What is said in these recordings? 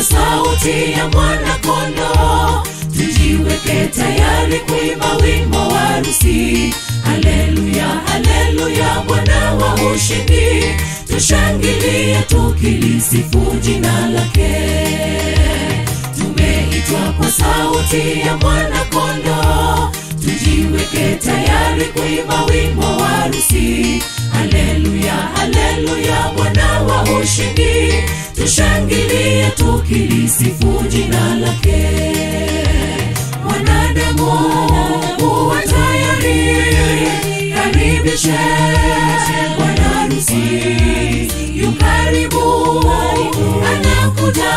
kwa sauti ya mwana kondoo, tujiweke tayari kuimba wimbo wa harusi. Haleluya, haleluya, Bwana wa ushindi, tushangilie tukilisifu jina lake. Tumeitwa kwa sauti ya mwana kondoo, tujiweke tayari kuimba wimbo wa harusi. Haleluya, haleluya, Bwana wa ushindi, tushangilie tukilisifu jina lake. Mwanadamu uwe tayari, karibishe bwana harusi. Yu karibu, anakuja,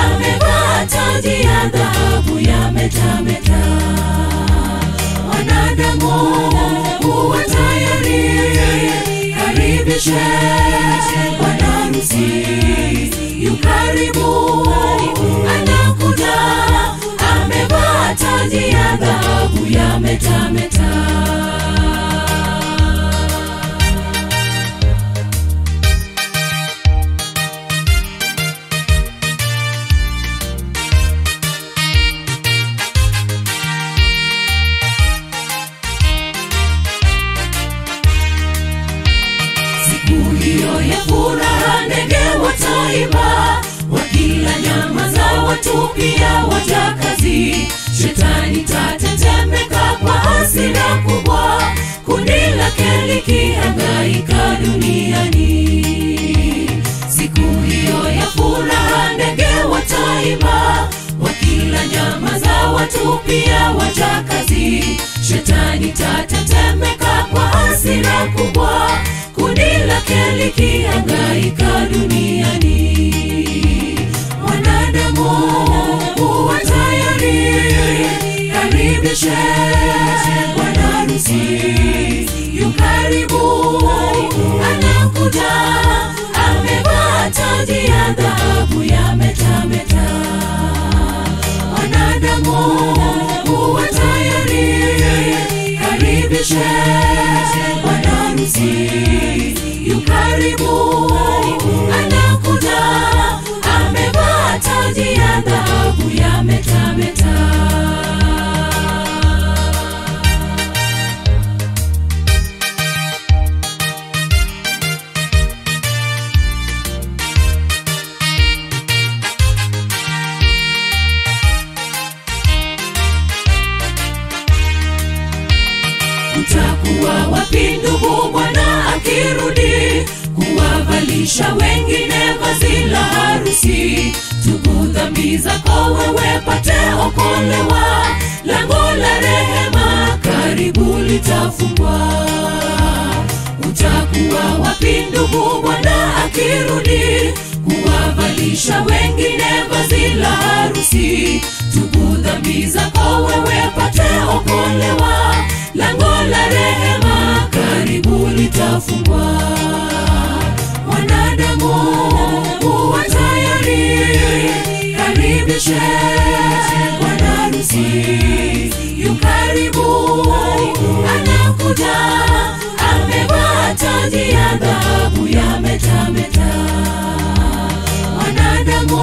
amevaa taji ya dhahabu ya metameta. Mwanadamu uwe tayari, karibishe bwana harusi. Yu karibu, anakuja, amevaa taji ya dhahabu ya metameta. Siku hiyo ya furaha ndege wataimba, wakila nyama za watu pia watakazi. Shetani tatetemeka kwa hasira kubwa, kundi lake likihangaika duniani. Siku hiyo ya furaha ndege wataimba, wakila nyama za watu pia watakazi. Shetani tatetemeka kwa hasira kubwa, kundi lake likihangaika duniani. Mwanadamu uwe tayari, karibishe bwana harusi. Yu karibu, anakuja, amevaa taji ya dhahabu ya metameta. Mwanadamu uwe tayari, karibishe bwana harusi. Yu karibu, anakuja, amevaa taji ya dhahabu ya metameta. Utakuwa wapi ndugu Bwana akirudi, kuwavalisha wengine vazi la harusi? Tubu dhambi zako wewe pate okolewa, lango la rehema karibu litafungwa. Utakuwa wapi ndugu Bwana akirudi, kuwavalisha wengine vazi la harusi? Tubu dhambi zako wewe pate okolewa, lango la rehema karibu litafungwa. Mwanadamu uwe tayari, karibishe bwana harusi. Yu karibu, anakuja, amevaa taji ya dhahabu ya metameta. Mwanadamu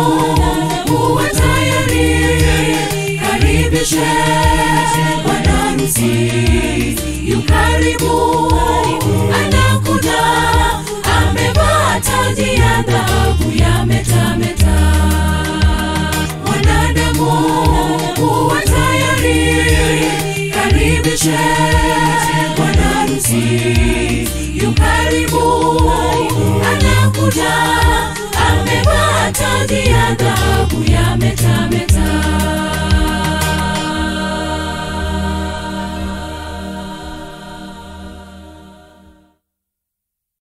uwe tayari, karibishe bwana harusi. Yu karibu, anakuja, amevaa taji ya dhahabu ya metameta. Mwanadamu uwe tayari, karibishe bwana harusi. Yu karibu, anakuja, amevaa taji